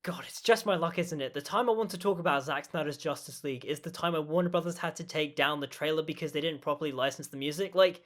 God, it's just my luck, isn't it? The time I want to talk about Zack Snyder's Justice League is the time when Warner Brothers had to take down the trailer because they didn't properly license the music. Like,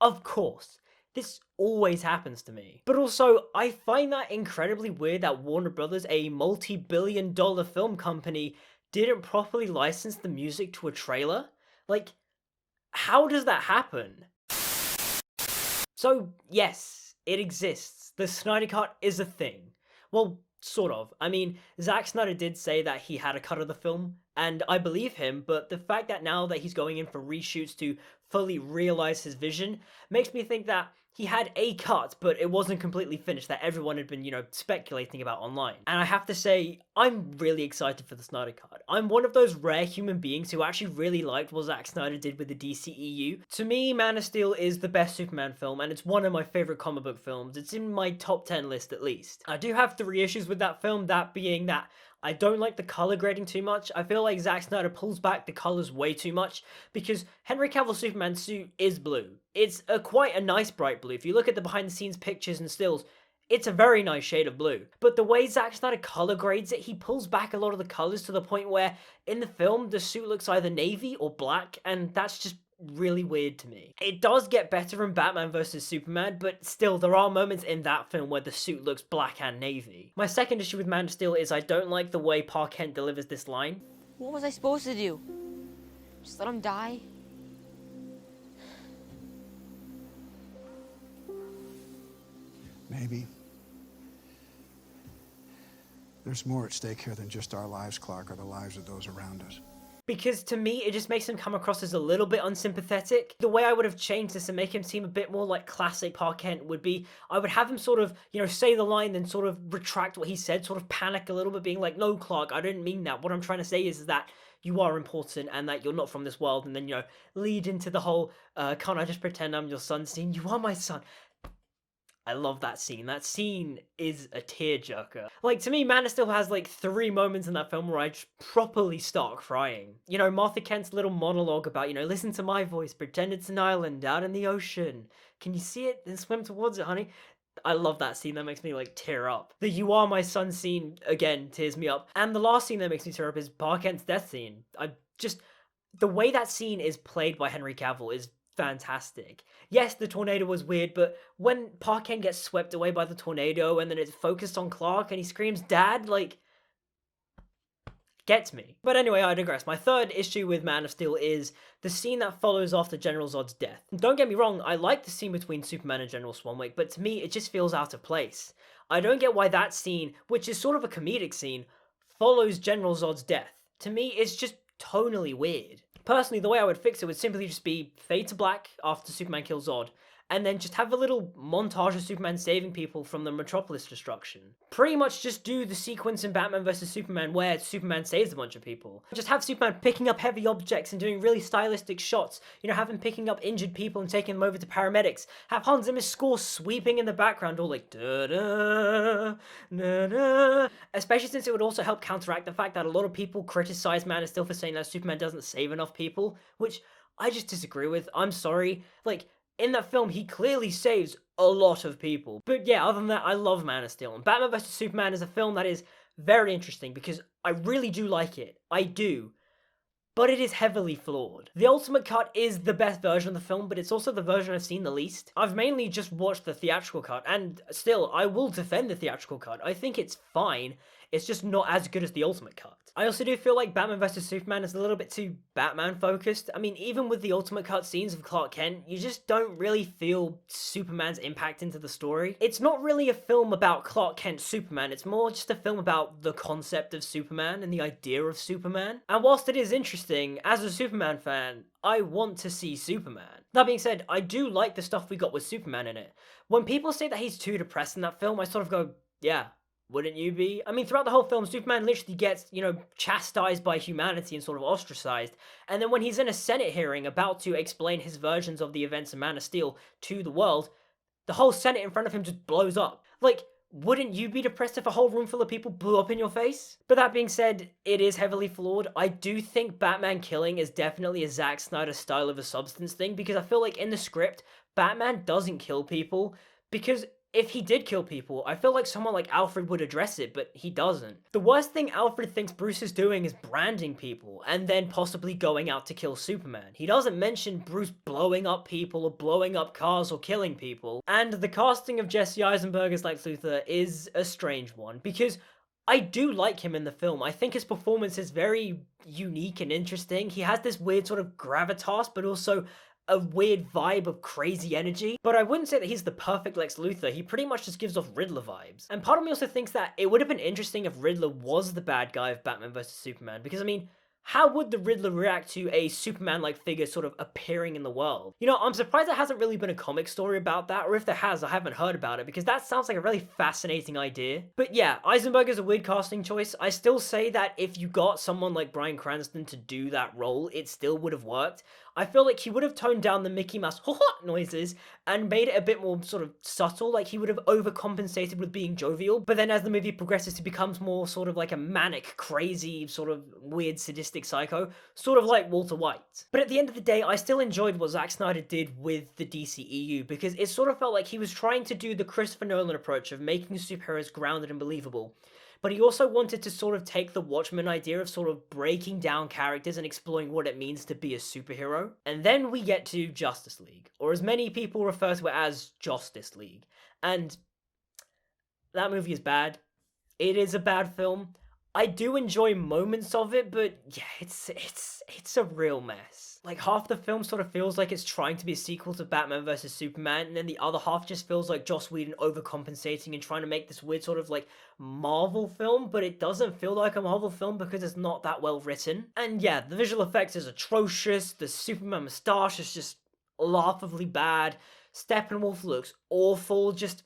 of course. This always happens to me. But also, I find that incredibly weird that Warner Brothers, a multi-billion-dollar film company, didn't properly license the music to a trailer. Like, how does that happen? So, yes, it exists. The Snyder Cut is a thing. Well, sort of. I mean, Zack Snyder did say that he had a cut of the film, and I believe him, but the fact that now that he's going in for reshoots to fully realize his vision makes me think that he had a cut, but it wasn't completely finished, that everyone had been, speculating about online. And I have to say, I'm really excited for the Snyder Cut. I'm one of those rare human beings who actually really liked what Zack Snyder did with the DCEU. To me, Man of Steel is the best Superman film, and it's one of my favorite comic book films. It's in my top 10 list at least. I do have 3 issues with that film, that being that I don't like the color grading too much. I feel like Zack Snyder pulls back the colors way too much because Henry Cavill's Superman suit is blue. It's quite a nice bright blue. If you look at the behind the scenes pictures and stills, it's a very nice shade of blue. But the way Zack Snyder color grades it, he pulls back a lot of the colors to the point where in the film the suit looks either navy or black, and that's just really weird to me. It does get better in Batman vs Superman, but still there are moments in that film where the suit looks black and navy. My second issue with Man of Steel is I don't like the way Pa Kent delivers this line. What was I supposed to do? Just let him die? Maybe. There's more at stake here than just our lives, Clark, or the lives of those around us. Because to me, it just makes him come across as a little bit unsympathetic. The way I would have changed this and make him seem a bit more like classic Pa Kent would be, I would have him sort of, say the line, then sort of retract what he said, sort of panic a little bit, being like, no, Clark, I didn't mean that. What I'm trying to say is that you are important and that you're not from this world. And then, lead into the whole, can't I just pretend I'm your son scene? You are my son. I love that scene. That scene is a tearjerker. Like, to me, Man of Steel has, 3 moments in that film where I just properly start crying. Martha Kent's little monologue about, listen to my voice, pretend it's an island out in the ocean. Can you see it? Then swim towards it, honey. I love that scene. That makes me, tear up. The You Are My Son scene, again, tears me up. And the last scene that makes me tear up is Pa Kent's death scene. The way that scene is played by Henry Cavill is fantastic. Yes, the tornado was weird, but when Pa Kent gets swept away by the tornado and then it's focused on Clark and he screams, Dad, gets me. But anyway, I digress. My third issue with Man of Steel is the scene that follows after General Zod's death. Don't get me wrong, I like the scene between Superman and General Swanwick, but to me, it just feels out of place. I don't get why that scene, which is sort of a comedic scene, follows General Zod's death. To me, it's just tonally weird. Personally, the way I would fix it would simply just be fade to black after Superman kills Zod, and then just have a little montage of Superman saving people from the Metropolis destruction. Pretty much just do the sequence in Batman vs Superman where Superman saves a bunch of people. Just have Superman picking up heavy objects and doing really stylistic shots. Have him picking up injured people and taking them over to paramedics. Have Hans Zimmer's score sweeping in the background, all like da-da, da-da. Especially since it would also help counteract the fact that a lot of people criticize Man of Steel for saying that Superman doesn't save enough people, which I just disagree with. I'm sorry. In that film, he clearly saves a lot of people. But yeah, other than that, I love Man of Steel. And Batman vs Superman is a film that is very interesting because I really do like it. I do. But it is heavily flawed. The Ultimate Cut is the best version of the film, but it's also the version I've seen the least. I've mainly just watched the theatrical cut, and still, I will defend the theatrical cut. I think it's fine. It's just not as good as the Ultimate Cut. I also do feel like Batman vs Superman is a little bit too Batman focused. I mean, even with the Ultimate Cut scenes of Clark Kent, you just don't really feel Superman's impact into the story. It's not really a film about Clark Kent Superman, it's more just a film about the concept of Superman and the idea of Superman. And whilst it is interesting, as a Superman fan, I want to see Superman. That being said, I do like the stuff we got with Superman in it. When people say that he's too depressed in that film, I sort of go, yeah, wouldn't you be? I mean, throughout the whole film, Superman literally gets, chastised by humanity and sort of ostracized. And then when he's in a Senate hearing about to explain his versions of the events of Man of Steel to the world, the whole Senate in front of him just blows up. Wouldn't you be depressed if a whole room full of people blew up in your face? But that being said, it is heavily flawed. I do think Batman killing is definitely a Zack Snyder style of a substance thing, because I feel like in the script, Batman doesn't kill people because if he did kill people, I feel like someone like Alfred would address it, but he doesn't. The worst thing Alfred thinks Bruce is doing is branding people, and then possibly going out to kill Superman. He doesn't mention Bruce blowing up people, or blowing up cars, or killing people. And the casting of Jesse Eisenberg as Lex Luthor is a strange one, because I do like him in the film. I think his performance is very unique and interesting. He has this weird sort of gravitas, but also a weird vibe of crazy energy. But I wouldn't say that he's the perfect Lex Luthor. He pretty much just gives off Riddler vibes. And part of me also thinks that it would have been interesting if Riddler was the bad guy of Batman vs Superman, because I mean, how would the Riddler react to a Superman-like figure sort of appearing in the world? You know, I'm surprised there hasn't really been a comic story about that, or if there has, I haven't heard about it, because that sounds like a really fascinating idea. But yeah, Eisenberg is a weird casting choice. I still say that if you got someone like Bryan Cranston to do that role, it still would have worked. I feel like he would have toned down the Mickey Mouse noises and made it a bit more sort of subtle, like he would have overcompensated with being jovial, but then as the movie progresses, he becomes more sort of like a manic, crazy, sort of weird, sadistic psycho, sort of like Walter White. But at the end of the day, I still enjoyed what Zack Snyder did with the DCEU, because it sort of felt like he was trying to do the Christopher Nolan approach of making superheroes grounded and believable. But he also wanted to sort of take the Watchmen idea of sort of breaking down characters and exploring what it means to be a superhero. And then we get to Justice League, or as many people refer to it as Justice League. And that movie is bad. It is a bad film. I do enjoy moments of it, but yeah, it's a real mess. Like, half the film sort of feels like it's trying to be a sequel to Batman vs Superman, and then the other half just feels like Joss Whedon overcompensating and trying to make this weird sort of like Marvel film, but it doesn't feel like a Marvel film because it's not that well written. And yeah, the visual effects is atrocious. The Superman moustache is just laughably bad. Steppenwolf looks awful. Just,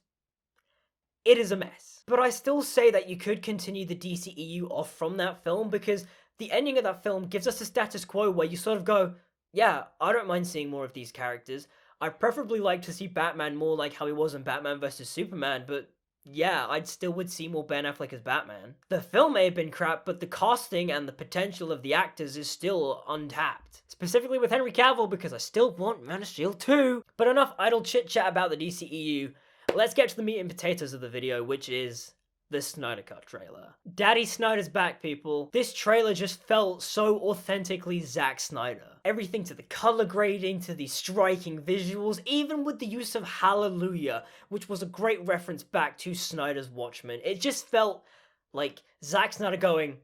it is a mess. But I still say that you could continue the DCEU off from that film, because the ending of that film gives us a status quo where you sort of go, yeah, I don't mind seeing more of these characters. I'd preferably like to see Batman more like how he was in Batman vs Superman, but yeah, I'd still would see more Ben Affleck as Batman. The film may have been crap, but the casting and the potential of the actors is still untapped. Specifically with Henry Cavill, because I still want Man of S.H.I.E.L.D. 2. But enough idle chit-chat about the DCEU. Let's get to the meat and potatoes of the video, which is the Snyder Cut trailer. Daddy Snyder's back, people. This trailer just felt so authentically Zack Snyder. Everything to the color grading, to the striking visuals, even with the use of Hallelujah, which was a great reference back to Snyder's Watchmen. It just felt like Zack Snyder going,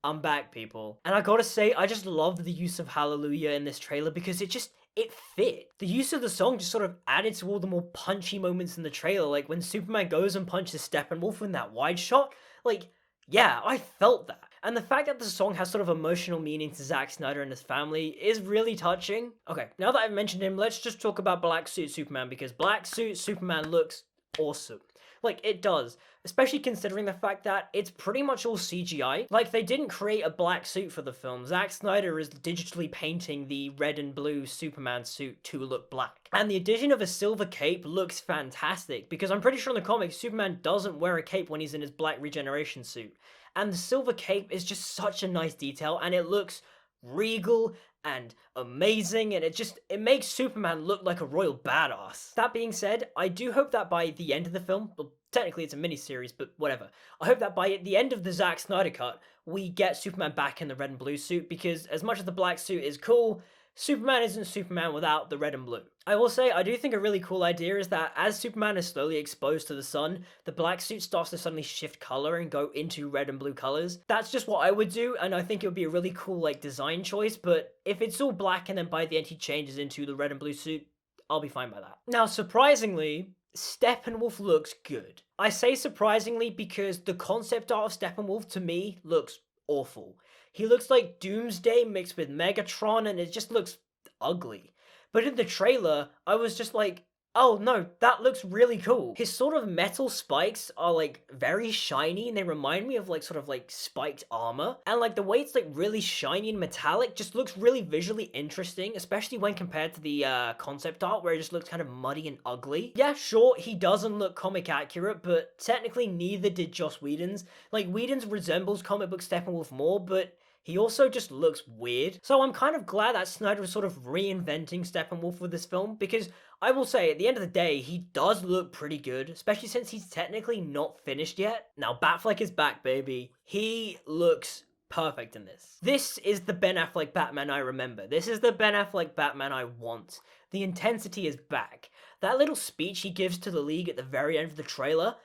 I'm back, people. And I gotta say, I just loved the use of Hallelujah in this trailer because it fit. The use of the song just sort of added to all the more punchy moments in the trailer, like when Superman goes and punches Steppenwolf in that wide shot. Like, yeah, I felt that. And the fact that the song has sort of emotional meaning to Zack Snyder and his family is really touching. Okay, now that I've mentioned him, let's just talk about Black Suit Superman, because Black Suit Superman looks awesome. Like, it does. Especially considering the fact that it's pretty much all CGI. Like, they didn't create a black suit for the film. Zack Snyder is digitally painting the red and blue Superman suit to look black. And the addition of a silver cape looks fantastic, because I'm pretty sure in the comics, Superman doesn't wear a cape when he's in his black regeneration suit. And the silver cape is just such a nice detail, and it looks regal and amazing, and it makes Superman look like a royal badass. That being said, I do hope that by the end of the film, well, technically it's a miniseries, but whatever, I hope that by the end of the Zack Snyder cut, we get Superman back in the red and blue suit, because as much as the black suit is cool, Superman isn't Superman without the red and blue. I will say, I do think a really cool idea is that as Superman is slowly exposed to the sun, the black suit starts to suddenly shift color and go into red and blue colors. That's just what I would do, and I think it would be a really cool, like, design choice, but if it's all black and then by the end he changes into the red and blue suit, I'll be fine by that. Now, surprisingly, Steppenwolf looks good. I say surprisingly because the concept art of Steppenwolf, to me, looks awful. He looks like Doomsday mixed with Megatron, and it just looks ugly. But in the trailer, I was just like, oh no, that looks really cool. His sort of metal spikes are like very shiny, and they remind me of like sort of like spiked armor. And like the way it's like really shiny and metallic just looks really visually interesting, especially when compared to the concept art where it just looks kind of muddy and ugly. Yeah, sure, he doesn't look comic accurate, but technically neither did Joss Whedon's. Like, Whedon's resembles comic book Steppenwolf more, but he also just looks weird. So I'm kind of glad that Snyder is sort of reinventing Steppenwolf with this film, because I will say, at the end of the day, he does look pretty good, especially since he's technically not finished yet. Now, Batfleck is back, baby. He looks perfect in this. This is the Ben Affleck Batman I remember. This is the Ben Affleck Batman I want. The intensity is back. That little speech he gives to the League at the very end of the trailer,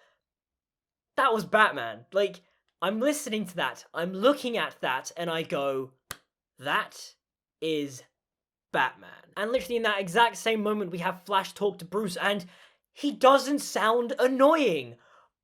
that was Batman. Like, I'm listening to that, I'm looking at that, and I go, that is Batman. And literally in that exact same moment, we have Flash talk to Bruce, and he doesn't sound annoying.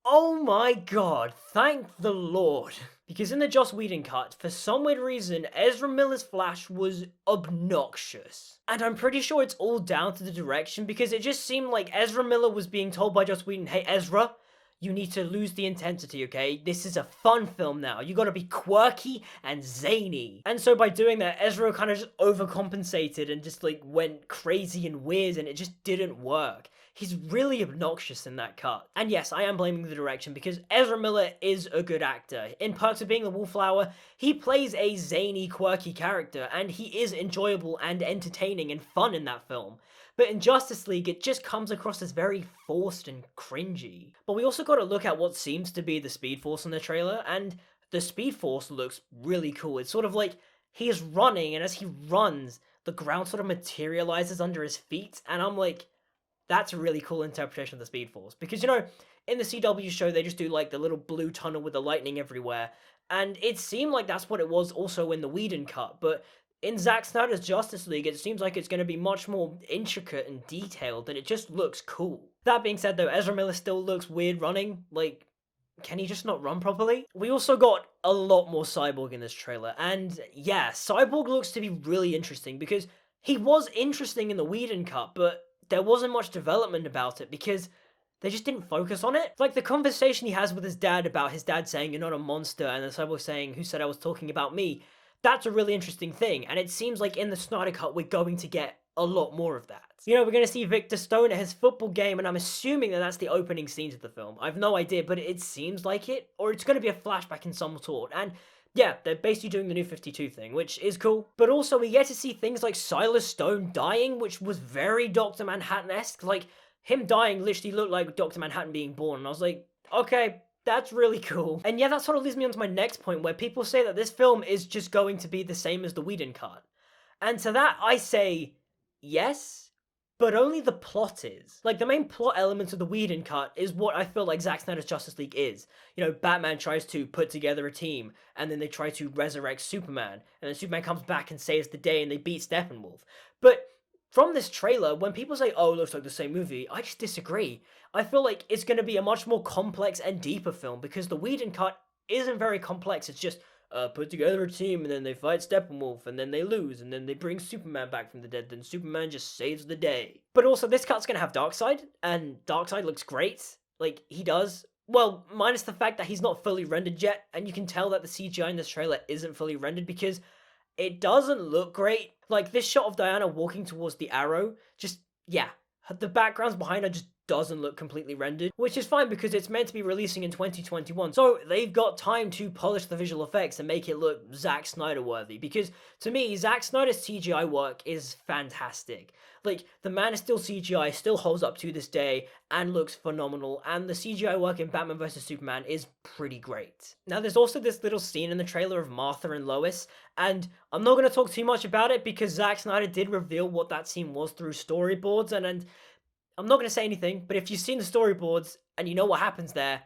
Oh my god, thank the Lord. Because in the Joss Whedon cut, for some weird reason, Ezra Miller's Flash was obnoxious. And I'm pretty sure it's all down to the direction, because it just seemed like Ezra Miller was being told by Joss Whedon, hey Ezra, you need to lose the intensity, okay? This is a fun film now. You gotta be quirky and zany. And so by doing that, Ezra kind of just overcompensated and just like went crazy and weird, and it just didn't work. He's really obnoxious in that cut. And yes, I am blaming the direction, because Ezra Miller is a good actor. In Perks of Being the Wallflower, he plays a zany, quirky character, and he is enjoyable and entertaining and fun in that film. But in Justice League, it just comes across as very forced and cringy. But we also gotta look at what seems to be the Speed Force in the trailer, and the Speed Force looks really cool. It's sort of like he is running, and as he runs, the ground sort of materializes under his feet, and I'm like, that's a really cool interpretation of the Speed Force. Because, you know, in the CW show, they just do like the little blue tunnel with the lightning everywhere, and it seemed like that's what it was also in the Whedon cut, but in Zack Snyder's Justice League, it seems like it's going to be much more intricate and detailed, and it just looks cool. That being said though, Ezra Miller still looks weird running. Like, can he just not run properly? We also got a lot more Cyborg in this trailer, and yeah, Cyborg looks to be really interesting, because he was interesting in the Whedon cut, but there wasn't much development about it, because they just didn't focus on it. Like the conversation he has with his dad about his dad saying, you're not a monster, and then Cyborg saying, who said I was talking about me? That's a really interesting thing, and it seems like in the Snyder Cut, we're going to get a lot more of that. You know, we're going to see Victor Stone at his football game, and I'm assuming that that's the opening scenes of the film. I've no idea, but it seems like it, or it's going to be a flashback in some sort, and yeah, they're basically doing the New 52 thing, which is cool. But also, we get to see things like Silas Stone dying, which was very Dr. Manhattan-esque. Like, him dying literally looked like Dr. Manhattan being born, and I was like, okay, that's really cool. And yeah, that sort of leads me on to my next point, where people say that this film is just going to be the same as the Whedon cut. And to that, I say, yes, but only the plot is. Like, the main plot elements of the Whedon cut is what I feel like Zack Snyder's Justice League is. You know, Batman tries to put together a team, and then they try to resurrect Superman, and then Superman comes back and saves the day, and they beat Steppenwolf. But from this trailer, when people say, oh, it looks like the same movie, I just disagree. I feel like it's going to be a much more complex and deeper film, because the Whedon cut isn't very complex. It's just, put together a team, and then they fight Steppenwolf, and then they lose, and then they bring Superman back from the dead, then Superman just saves the day. But also, this cut's going to have Darkseid, and Darkseid looks great. Like, he does. Well, minus the fact that he's not fully rendered yet, and you can tell that the CGI in this trailer isn't fully rendered, because it doesn't look great. Like, this shot of Diana walking towards the arrow, just, yeah, the backgrounds behind her just doesn't look completely rendered, which is fine because it's meant to be releasing in 2021, so they've got time to polish the visual effects and make it look Zack Snyder worthy, because to me, Zack Snyder's CGI work is fantastic. Like, the Man of Steel CGI still holds up to this day and looks phenomenal, and the CGI work in Batman vs Superman is pretty great. Now, there's also this little scene in the trailer of Martha and Lois, and I'm not going to talk too much about it because Zack Snyder did reveal what that scene was through storyboards, and I'm not going to say anything, but if you've seen the storyboards and you know what happens there,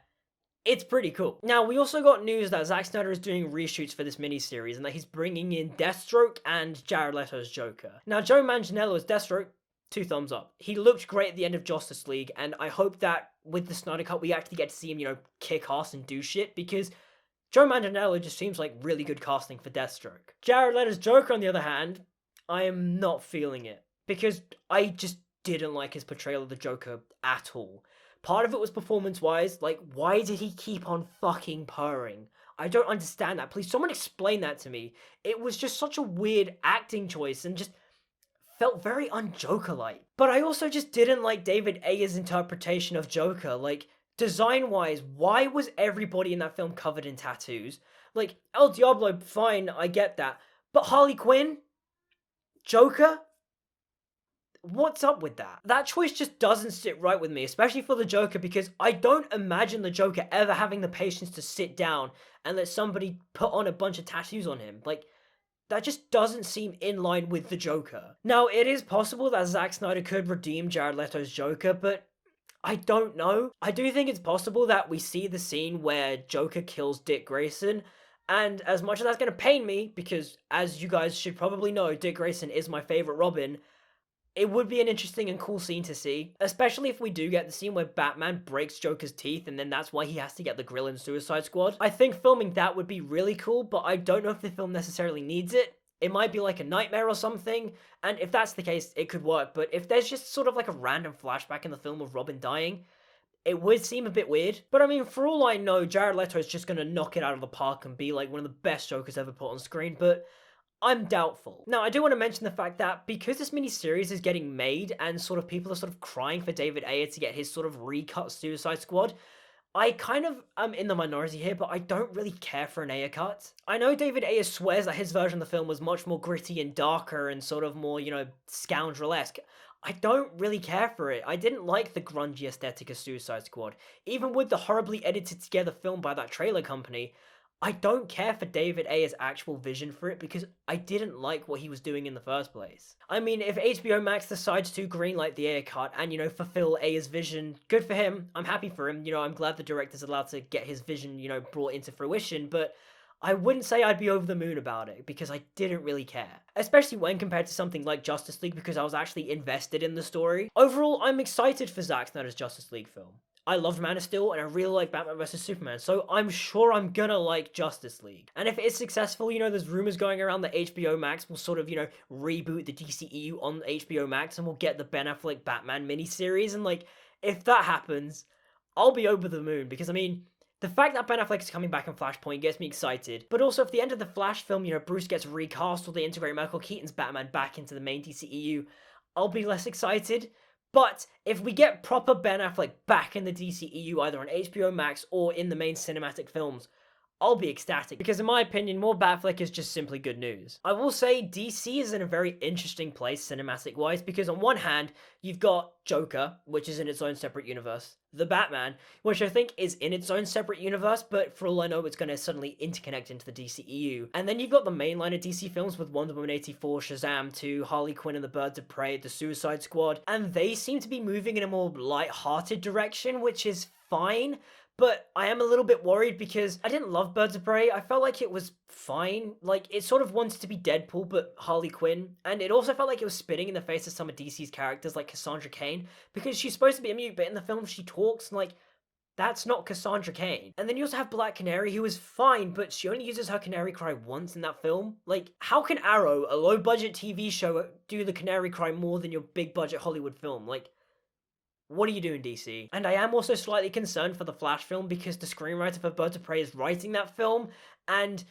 it's pretty cool. Now, we also got news that Zack Snyder is doing reshoots for this miniseries and that he's bringing in Deathstroke and Jared Leto's Joker. Now, Joe Manganiello's Deathstroke, 2 thumbs up. He looked great at the end of Justice League, and I hope that with the Snyder Cut, we actually get to see him, you know, kick ass and do shit, because Joe Manganiello just seems like really good casting for Deathstroke. Jared Leto's Joker, on the other hand, I am not feeling it, because I just didn't like his portrayal of the Joker at all. Part of it was performance-wise, like, why did he keep on fucking purring? I don't understand that. Please, someone explain that to me. It was just such a weird acting choice and just felt very un-Joker-like. But I also just didn't like David Ayer's interpretation of Joker. Like, Design-wise, why was everybody in that film covered in tattoos? Like, El Diablo, fine, I get that. But Harley Quinn? Joker? What's up with that? That choice just doesn't sit right with me, especially for the Joker, because I don't imagine the Joker ever having the patience to sit down and let somebody put on a bunch of tattoos on him. Like, that just doesn't seem in line with the Joker. Now, it is possible that Zack Snyder could redeem Jared Leto's Joker, but I don't know. I do think it's possible that we see the scene where Joker kills Dick Grayson, and as much as that's going to pain me, because as you guys should probably know, Dick Grayson is my favorite Robin, it would be an interesting and cool scene to see, especially if we do get the scene where Batman breaks Joker's teeth and then that's why he has to get the grill in Suicide Squad. I think filming that would be really cool, but I don't know if the film necessarily needs it. It might be like a nightmare or something, and if that's the case, it could work, but if there's just sort of like a random flashback in the film of Robin dying, it would seem a bit weird. But I mean, for all I know, Jared Leto is just gonna knock it out of the park and be like one of the best Jokers ever put on screen, but I'm doubtful. Now, I do want to mention the fact that because this miniseries is getting made and sort of people are sort of crying for David Ayer to get his sort of recut Suicide Squad, I kind of am in the minority here, but I don't really care for an Ayer cut. I know David Ayer swears that his version of the film was much more gritty and darker and sort of more, you know, scoundrel-esque. I don't really care for it. I didn't like the grungy aesthetic of Suicide Squad. Even with the horribly edited together film by that trailer company, I don't care for David Ayer's actual vision for it because I didn't like what he was doing in the first place. I mean, if HBO Max decides to greenlight the Ayer cut and, you know, fulfill Ayer's vision, good for him. I'm happy for him. You know, I'm glad the director's allowed to get his vision, you know, brought into fruition, but I wouldn't say I'd be over the moon about it because I didn't really care. Especially when compared to something like Justice League because I was actually invested in the story. Overall, I'm excited for Zack Snyder's Justice League film. I loved Man of Steel, and I really like Batman vs Superman, so I'm sure I'm gonna like Justice League. And if it's successful, you know, there's rumors going around that HBO Max will sort of, you know, reboot the DCEU on HBO Max, and we'll get the Ben Affleck Batman miniseries, and like, if that happens, I'll be over the moon, because I mean, the fact that Ben Affleck is coming back in Flashpoint gets me excited, but also if the end of the Flash film, you know, Bruce gets recast or they integrate Michael Keaton's Batman back into the main DCEU, I'll be less excited. But if we get proper Ben Affleck back in the DCEU, either on HBO Max or in the main cinematic films, I'll be ecstatic, because in my opinion, more Batfleck is just simply good news. I will say DC is in a very interesting place cinematic-wise, because on one hand, you've got Joker, which is in its own separate universe, the Batman, which I think is in its own separate universe, but for all I know, it's going to suddenly interconnect into the DCEU. And then you've got the main line of DC films with Wonder Woman 84, Shazam 2, Harley Quinn and the Birds of Prey, the Suicide Squad, and they seem to be moving in a more light-hearted direction, which is fine. But I am a little bit worried because I didn't love Birds of Prey. I felt like it was fine. Like, it sort of wanted to be Deadpool, but Harley Quinn. And it also felt like it was spitting in the face of some of DC's characters, like Cassandra Cain. Because she's supposed to be a mute, but in the film she talks, and like, that's not Cassandra Cain. And then you also have Black Canary, who is fine, but she only uses her Canary Cry once in that film. Like, how can Arrow, a low-budget TV show, do the Canary Cry more than your big-budget Hollywood film? Like, what are you doing, DC? And I am also slightly concerned for the Flash film because the screenwriter for Birds of Prey is writing that film, and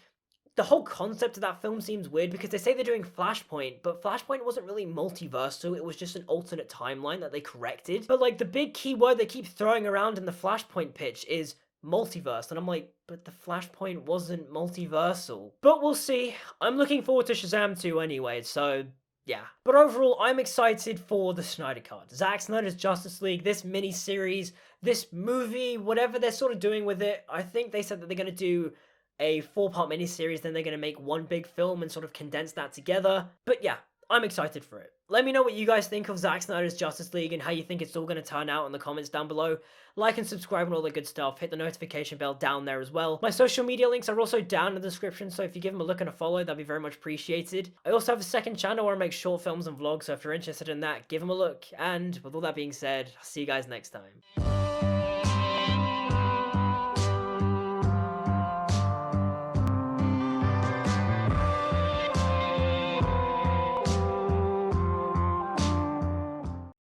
the whole concept of that film seems weird because they say they're doing Flashpoint, but Flashpoint wasn't really multiversal, it was just an alternate timeline that they corrected. But like, the big key word they keep throwing around in the Flashpoint pitch is multiverse, and I'm like, but the Flashpoint wasn't multiversal. But we'll see. I'm looking forward to Shazam 2 anyway, so yeah. But overall, I'm excited for the Snyder Cut. Zack Snyder's Justice League, this mini-series, this movie, whatever they're sort of doing with it. I think they said that they're going to do a 4-part mini-series, then they're going to make one big film and sort of condense that together. But yeah, I'm excited for it. Let me know what you guys think of Zack Snyder's Justice League and how you think it's all going to turn out in the comments down below. Like and subscribe and all the good stuff. Hit the notification bell down there as well. My social media links are also down in the description, so if you give them a look and a follow, that'd be very much appreciated. I also have a second channel where I make short films and vlogs, so if you're interested in that, give them a look. And with all that being said, I'll see you guys next time.